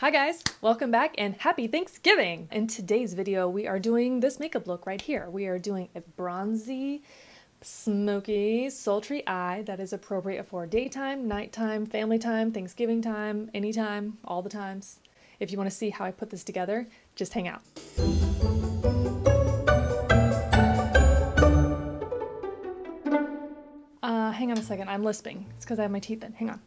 Hi guys, welcome back and happy Thanksgiving! In today's video, we are doing this makeup look right here. We are doing a bronzy, smoky, sultry eye that is appropriate for daytime, nighttime, family time, Thanksgiving time, anytime, all the times. If you want to see how I put this together, just hang out. Hang on a second, I'm lisping. It's because I have my teeth in. Hang on.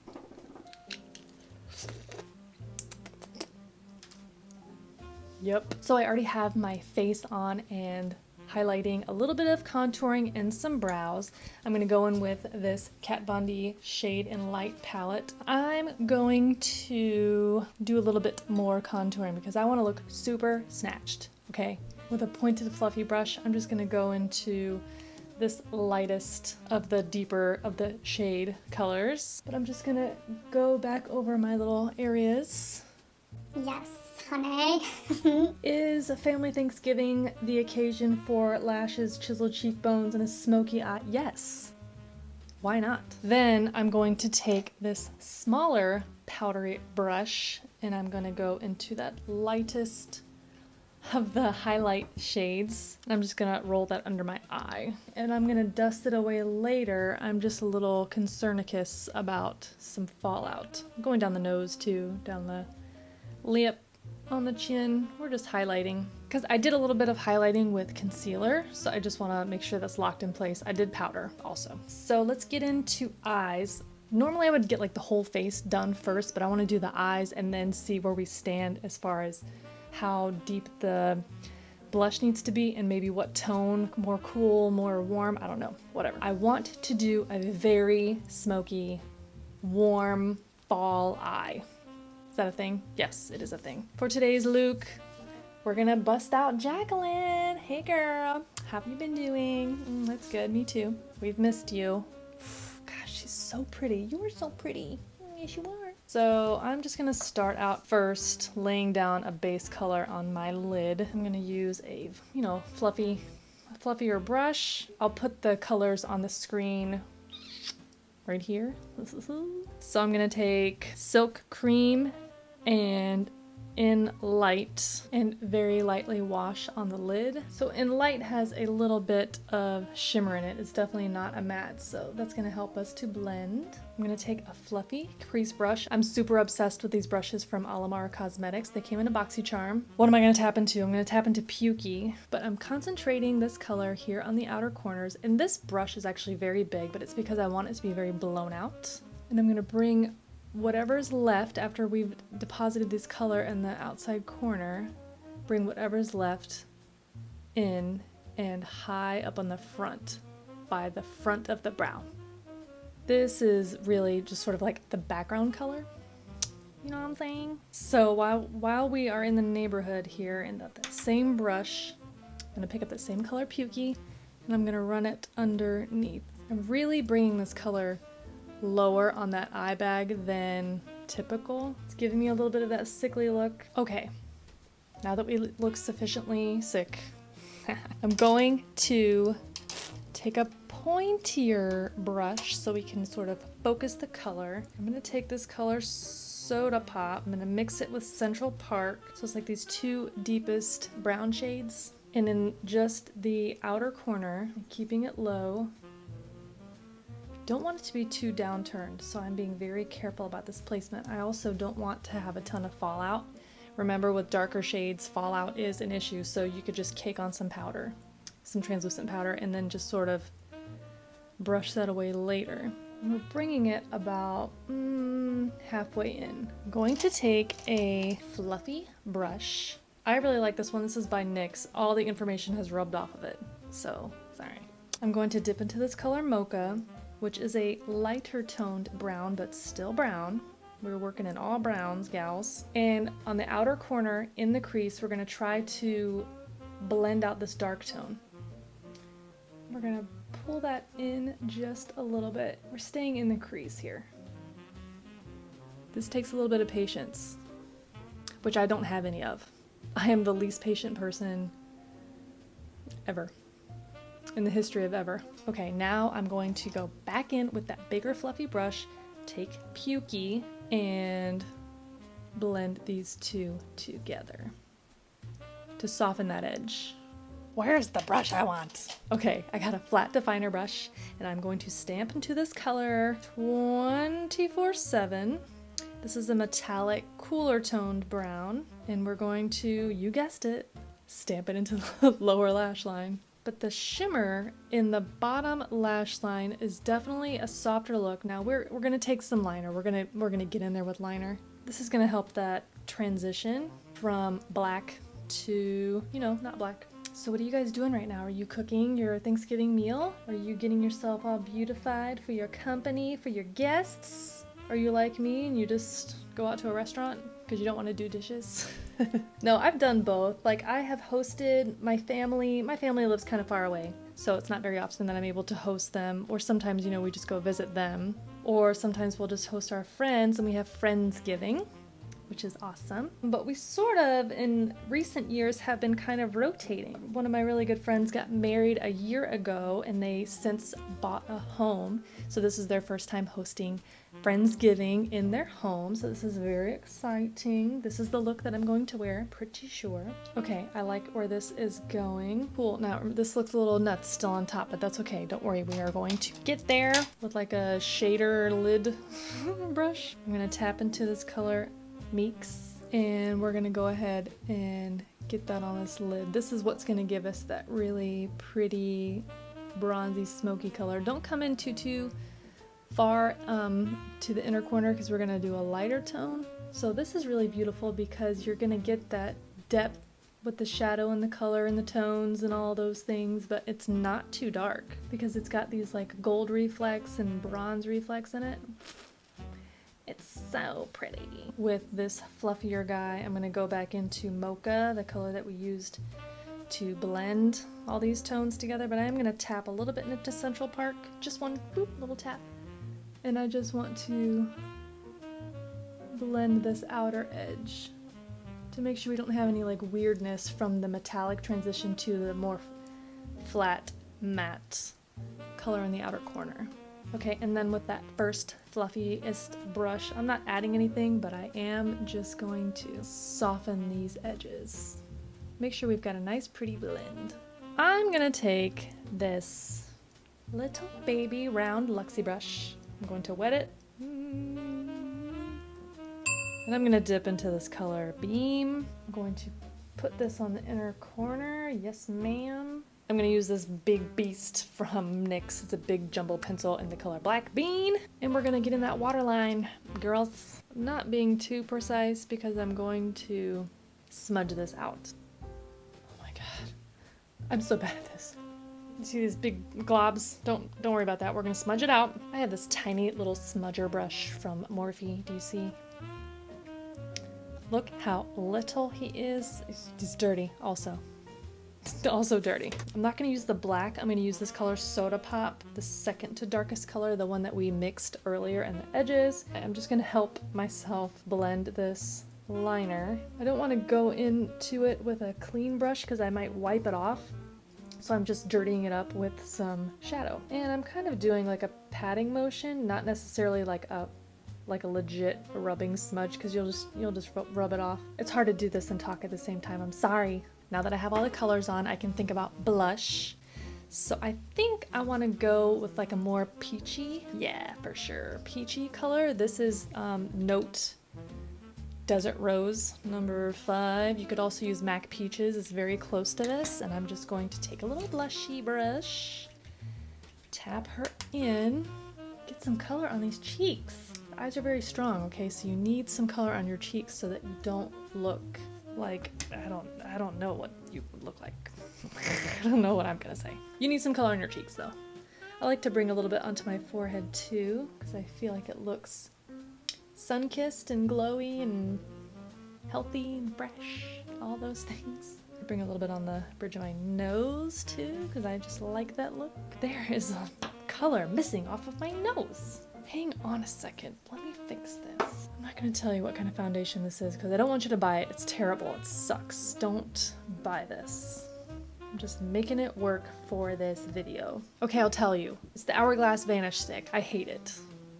Yep. So I already have my face on and highlighting, a little bit of contouring and some brows. I'm going to go in with this Kat Von D Shade and Light palette. I'm going to do a little bit more contouring because I want to look super snatched, okay? With a pointed fluffy brush, I'm just going to go into this lightest of the deeper of the shade colors. But I'm just going to go back over my little areas. Yes, honey. Is a family Thanksgiving the occasion for lashes, chiseled cheekbones, and a smoky eye? Yes. Why not? Then I'm going to take this smaller powdery brush and I'm going to go into that lightest of the highlight shades. I'm just going to roll that under my eye. And I'm going to dust it away later. I'm just a little concernicus about some fallout. I'm going down the nose too, down the lip, on the chin. We're just highlighting because I did a little bit of highlighting with concealer, so I just want to make sure that's locked in place. I did powder also. So let's get into eyes. Normally I would get like the whole face done first, but I want to do the eyes and then see where we stand as far as how deep the blush needs to be and maybe what tone, more cool, more warm, I don't know, whatever. I want to do a very smoky, warm fall eye. Is that a thing? Yes, it is a thing. For today's look, we're gonna bust out Jaclyn. Hey girl, how have you been doing? That's good, me too. We've missed you. Gosh, she's so pretty. You are so pretty. Yes, you are. So I'm just gonna start out first laying down a base color on my lid. I'm gonna use a, fluffier brush. I'll put the colors on the screen right here. So I'm gonna take Silk Cream and In Light and very lightly wash on the lid. So In Light has a little bit of shimmer in it. It's definitely not a matte, so that's gonna help us to blend. I'm gonna take a fluffy crease brush. I'm super obsessed with these brushes from Cosmetics. They came in a BoxyCharm. What am I gonna tap into? I'm gonna tap into Pukey, but I'm concentrating this color here on the outer corners. And this brush is actually very big, but it's because I want it to be very blown out. And I'm gonna bring whatever's left after we've deposited this color in the outside corner, bring whatever's left in and high up on the front by the front of the brow. This is really just sort of like the background color. You know what I'm saying? So while we are in the neighborhood here and that same brush, I'm gonna pick up that same color Pukey and I'm gonna run it underneath. I'm really bringing this color lower on that eye bag than typical. It's giving me a little bit of that sickly look. Okay, now that we look sufficiently sick, I'm going to take a pointier brush so we can sort of focus the color. I'm gonna take this color Soda Pop. I'm gonna mix it with Central Park. So it's like these two deepest brown shades. And in just the outer corner, keeping it low. Don't want it to be too downturned, so I'm being very careful about this placement. I also don't want to have a ton of fallout. Remember, with darker shades, fallout is an issue, so you could just cake on some powder, some translucent powder, and then just sort of brush that away later. We're bringing it about halfway in. I'm going to take a fluffy brush. I really like this one. This is by NYX. All the information has rubbed off of it, so sorry. I'm going to dip into this color Mocha, which is a lighter toned brown, but still brown. We're working in all browns, gals. And on the outer corner in the crease, we're gonna try to blend out this dark tone. We're gonna pull that in just a little bit. We're staying in the crease here. This takes a little bit of patience, which I don't have any of. I am the least patient person ever. In the history of ever. Okay, now I'm going to go back in with that bigger fluffy brush, take Pukey, and blend these two together to soften that edge. Where's the brush I want? Okay, I got a flat definer brush and I'm going to stamp into this color 24/7. This is a metallic, cooler toned brown, and we're going to, you guessed it, stamp it into the lower lash line. But the shimmer in the bottom lash line is definitely a softer look. Now we're gonna take some liner. We're gonna get in there with liner. This is gonna help that transition from black to, you know, not black. So what are you guys doing right now? Are you cooking your Thanksgiving meal? Are you getting yourself all beautified for your company, for your guests? Are you like me and you just go out to a restaurant because you don't want to do dishes? No, I've done both. Like, I have hosted my family. My family lives kind of far away, so it's not very often that I'm able to host them. Or sometimes, you know, we just go visit them. Or sometimes we'll just host our friends and we have Friendsgiving, which is awesome. But we sort of, in recent years, have been kind of rotating. One of my really good friends got married a year ago and they since bought a home. So this is their first time hosting Friendsgiving in their home. So this is very exciting. This is the look that I'm going to wear, pretty sure. Okay, I like where this is going. Cool, now this looks a little nuts still on top, but that's okay. Don't worry, we are going to get there with like a shader lid brush. I'm gonna tap into this color Meeks, and we're gonna go ahead and get that on this lid. This is what's gonna give us that really pretty bronzy smoky color. Don't come in too far to the inner corner because we're gonna do a lighter tone. So this is really beautiful because you're gonna get that depth with the shadow and the color and the tones and all those things, but it's not too dark because it's got these like gold reflex and bronze reflex in it. It's so pretty. With this fluffier guy, I'm gonna go back into Mocha, the color that we used to blend all these tones together, but I am gonna tap a little bit into Central Park, just one boop, little tap. And I just want to blend this outer edge to make sure we don't have any like weirdness from the metallic transition to the more flat matte color in the outer corner. Okay, and then with that first fluffiest brush, I'm not adding anything, but I am just going to soften these edges. Make sure we've got a nice pretty blend. I'm gonna take this little baby round Luxie brush. I'm going to wet it. And I'm gonna dip into this color Beam. I'm going to put this on the inner corner. Yes, ma'am. I'm gonna use this big beast from NYX. It's a big jumbo pencil in the color Black Bean. And we're gonna get in that waterline, girls. I'm not being too precise because I'm going to smudge this out. Oh my God. I'm so bad at this. You see these big globs? Don't worry about that. We're gonna smudge it out. I have this tiny little smudger brush from Morphe. Do you see? Look how little he is. He's dirty also. Also dirty. I'm not gonna use the black. I'm gonna use this color Soda Pop, the second to darkest color, the one that we mixed earlier in the edges. I'm just gonna help myself blend this liner. I don't want to go into it with a clean brush because I might wipe it off. So I'm just dirtying it up with some shadow. And I'm kind of doing like a patting motion, not necessarily like a legit rubbing smudge because you'll just rub it off. It's hard to do this and talk at the same time. I'm sorry. Now that I have all the colors on, I can think about blush. So I think I want to go with like a more peachy, yeah, for sure, peachy color. This is Note Desert Rose number 5. You could also use MAC Peaches. It's very close to this. And I'm just going to take a little blushy brush, tap her in, get some color on these cheeks. The eyes are very strong, okay? So you need some color on your cheeks so that you don't look like, I don't know what you would look like. I don't know what I'm gonna say. You need some color on your cheeks though. I like to bring a little bit onto my forehead too, because I feel like it looks sun-kissed and glowy and healthy and fresh, all those things. I bring a little bit on the bridge of my nose too, because I just like that look. There is a color missing off of my nose. Hang on a second, let me fix this. I'm not gonna tell you what kind of foundation this is because I don't want you to buy it. It's terrible, it sucks. Don't buy this. I'm just making it work for this video. Okay, I'll tell you. It's the Hourglass Vanish Stick. I hate it.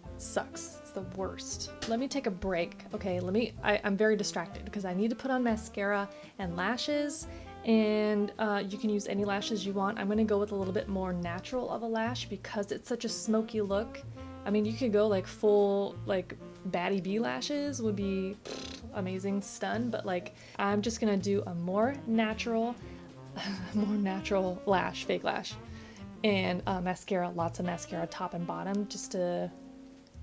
It sucks. It's the worst. Let me take a break. Okay, I'm very distracted because I need to put on mascara and lashes, and you can use any lashes you want. I'm gonna go with a little bit more natural of a lash because it's such a smoky look. I mean, you could go like full, like Batty Bee lashes would be amazing, stun, but like I'm just gonna do a more natural lash, fake lash, and mascara, lots of mascara top and bottom, just to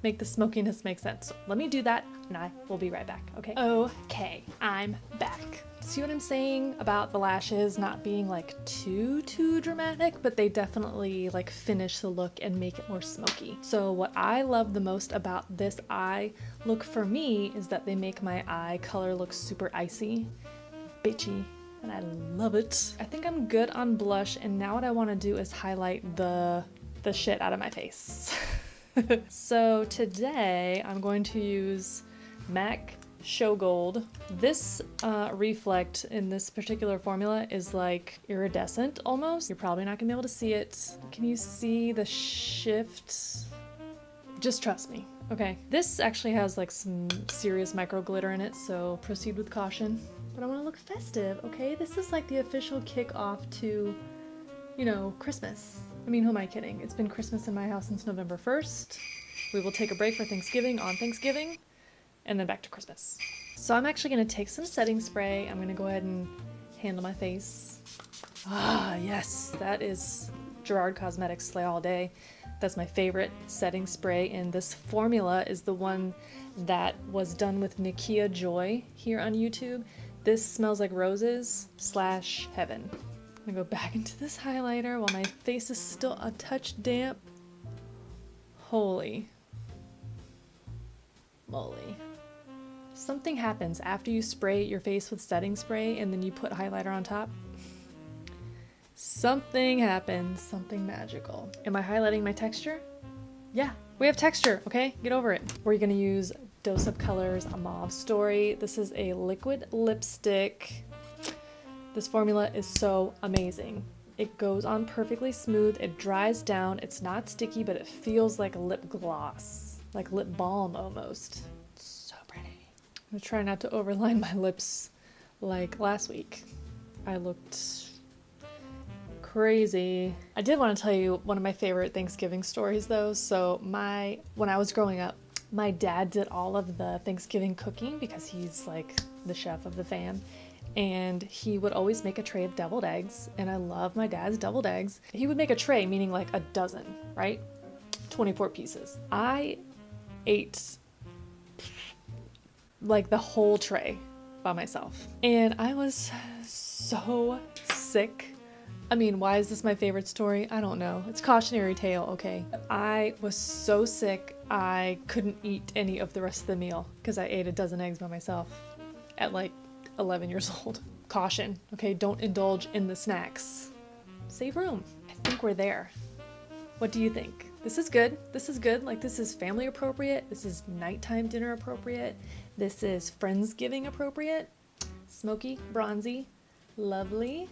make the smokiness make sense. So let me do that and I will be right back, okay? Okay, I'm back. See what I'm saying about the lashes not being like too dramatic, but they definitely like finish the look and make it more smoky. So what I love the most about this eye look for me is that they make my eye color look super icy, bitchy, and I love it. I think I'm good on blush, and now what I want to do is highlight the shit out of my face. So today I'm going to use MAC Show Gold. This reflect in this particular formula is like iridescent almost. You're probably not gonna be able to see it. Can you see the shift? Just trust me, okay? This actually has like some serious micro glitter in it, so proceed with caution. But I want to look festive, okay? This is like the official kickoff to, you know, Christmas. I mean, who am I kidding? It's been Christmas in my house since November 1st. We will take a break for Thanksgiving on Thanksgiving, and then back to Christmas. So I'm actually gonna take some setting spray. I'm gonna go ahead and handle my face. Ah, yes, that is Gerard Cosmetic Slay All Day. That's my favorite setting spray, and this formula is the one that was done with Nikkia Joy here on YouTube. This smells like roses / heaven. I'm gonna go back into this highlighter while my face is still a touch damp. Holy moly. Something happens after you spray your face with setting spray and then you put highlighter on top. Something happens, something magical. Am I highlighting my texture? Yeah, we have texture, okay? Get over it. We're gonna use Dose of Colors, a Mauve Story. This is a liquid lipstick. This formula is so amazing. It goes on perfectly smooth, it dries down, it's not sticky, but it feels like lip gloss, like lip balm almost. It's so pretty. I'm gonna try not to overline my lips like last week. I looked crazy. I did want to tell you one of my favorite Thanksgiving stories though. So when I was growing up, my dad did all of the Thanksgiving cooking because he's like the chef of the fam. And he would always make a tray of deviled eggs, and I love my dad's deviled eggs. He would make a tray, meaning like a dozen, right? 24 pieces. I ate like the whole tray by myself, and I was so sick. I mean, why is this my favorite story? I don't know. It's cautionary tale, okay? I was so sick, I couldn't eat any of the rest of the meal because I ate a dozen eggs by myself at like 11 years old. Caution, okay? Don't indulge in the snacks. Save room. I think we're there. What do you think? This is good. This is good. Like, this is family appropriate. This is nighttime dinner appropriate. This is Friendsgiving appropriate. Smokey, Bronzy, lovely.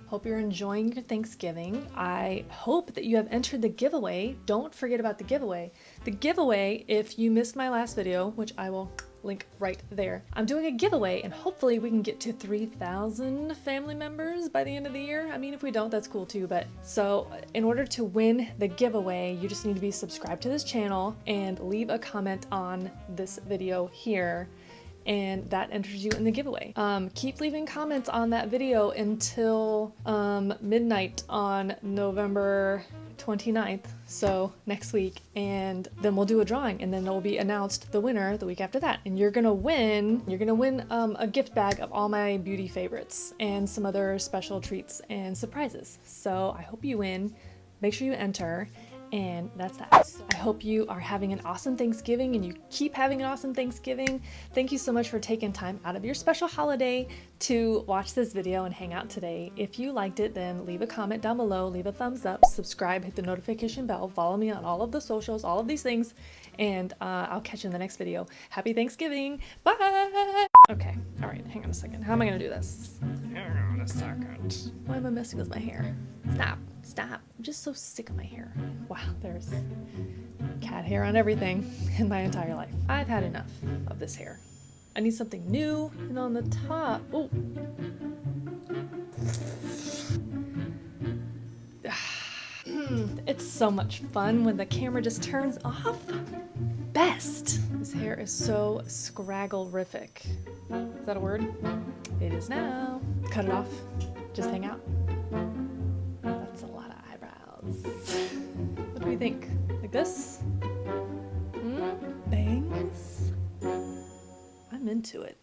Hope you're enjoying your Thanksgiving. I hope that you have entered the giveaway. Don't forget about the giveaway. The giveaway, if you missed my last video, which I will link right there, I'm doing a giveaway, and hopefully we can get to 3,000 family members by the end of the year. I mean, if we don't, that's cool too, but so in order to win the giveaway, you just need to be subscribed to this channel and leave a comment on this video here, and that enters you in the giveaway. Keep leaving comments on that video until midnight on November 29th, so next week, and then we'll do a drawing, and then it'll be announced the winner the week after that, and you're gonna win a gift bag of all my beauty favorites and some other special treats and surprises. So I hope you win. Make sure you enter. And that's that. I hope you are having an awesome Thanksgiving, and you keep having an awesome Thanksgiving. Thank you so much for taking time out of your special holiday to watch this video and hang out today. If you liked it, then leave a comment down below, leave a thumbs up, subscribe, hit the notification bell, follow me on all of the socials, all of these things, and I'll catch you in the next video. Happy Thanksgiving. Bye. Okay. All right. Hang on a second. How am I going to do this? a second. Why am I messing with my hair? Stop. Stop. I'm just so sick of my hair. Wow, there's cat hair on everything in my entire life. I've had enough of this hair. I need something new. And on the top, oh. It's so much fun when the camera just turns off. Best. This hair is so scraggle-rific. Is that a word? It is now. Cut it off. Just hang out. That's a lot of eyebrows. What do we think? Like this? Bangs? I'm into it.